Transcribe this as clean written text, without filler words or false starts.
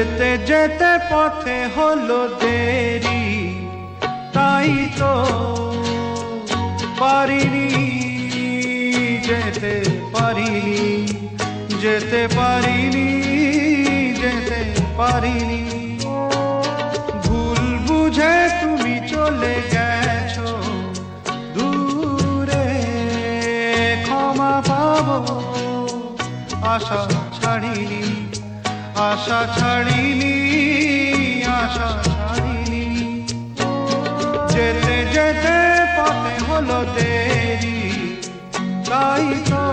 যেতে যেতে পথে হলো দেরি, তাই তো পারিনি, যেতে পারিনি, যেতে পারিনি, যেতে পারিনি। ভুল বুঝে তুমি চলে গেছো দূরে, ক্ষমা পাবো আশা ছাড়িনি, আশা ছাড়িনি, আশা ছাড়িনি। যেতে যেতে পথে হলো দেরি, তাই তো